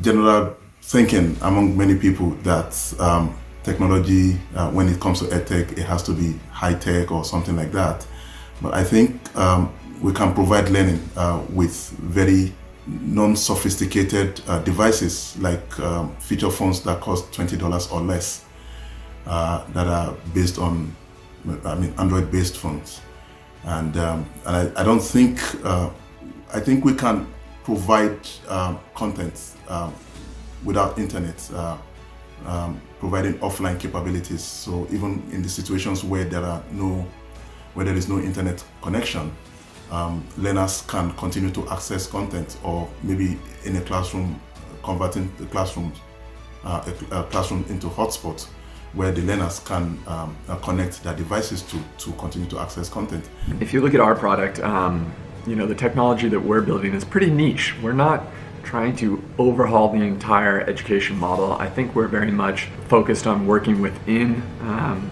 general thinking among many people that technology, when it comes to edtech, it has to be high tech or something like that. But I think we can provide learning with very non-sophisticated devices like feature phones that cost $20 or less, that are based on, Android-based phones. And I don't think, I think we can provide content without internet, providing offline capabilities. So even in the situations where there is no internet connection, learners can continue to access content, or maybe in a classroom, converting the classroom into hotspots where the learners can connect their devices to continue to access content. If you look at our product, the technology that we're building is pretty niche. We're not trying to overhaul the entire education model. I think we're very much focused on working within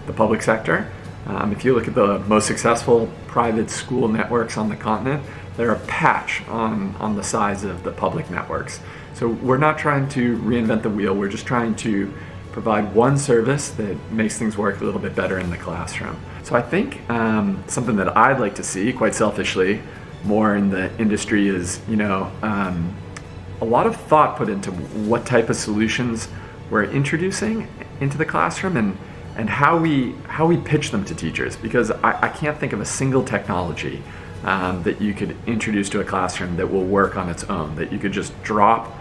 the public sector. If you look at the most successful private school networks on the continent, they're a patch on the size of the public networks. So we're not trying to reinvent the wheel. We're just trying to provide one service that makes things work a little bit better in the classroom. So I think something that I'd like to see, quite selfishly, more in the industry is, a lot of thought put into what type of solutions we're introducing into the classroom and how we pitch them to teachers, because I can't think of a single technology that you could introduce to a classroom that will work on its own, that you could just drop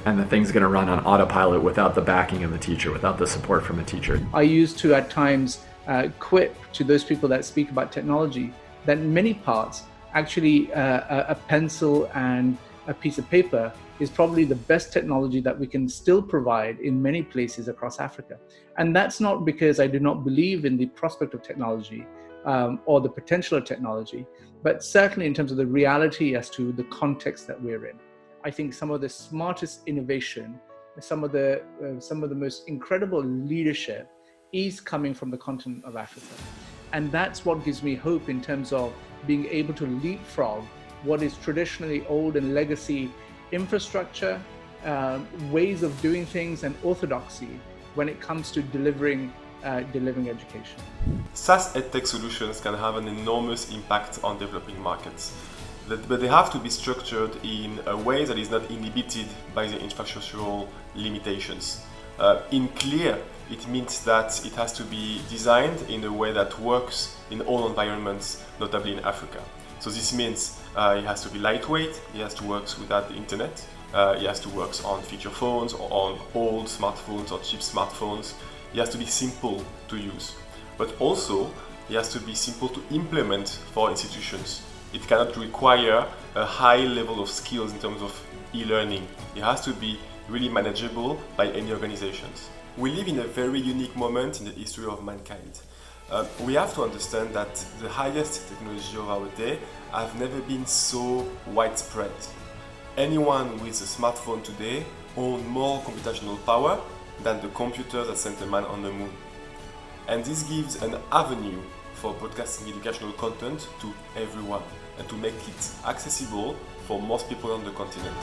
and the thing's going to run on autopilot without the backing of the teacher, without the support from a teacher. I used to at times quip to those people that speak about technology that in many parts, actually a pencil and a piece of paper is probably the best technology that we can still provide in many places across Africa. And that's not because I do not believe in the prospect of technology or the potential of technology, but certainly in terms of the reality as to the context that we're in. I think some of the smartest innovation, some of the most incredible leadership is coming from the continent of Africa. And that's what gives me hope in terms of being able to leapfrog what is traditionally old and legacy infrastructure, ways of doing things, and orthodoxy when it comes to delivering education. SaaS EdTech solutions can have an enormous impact on developing markets, but they have to be structured in a way that is not inhibited by the infrastructural limitations. In clear, it means that it has to be designed in a way that works in all environments, notably in Africa. So this means it has to be lightweight, it has to work without the internet, it has to work on feature phones or on old smartphones or cheap smartphones. It has to be simple to use, but also it has to be simple to implement for institutions. It cannot require a high level of skills in terms of e-learning. It has to be really manageable by any organizations. We live in a very unique moment in the history of mankind. We have to understand that the highest technology of our day have never been so widespread. Anyone with a smartphone today owns more computational power than the computer that sent a man on the moon. And this gives an avenue for broadcasting educational content to everyone and to make it accessible for most people on the continent.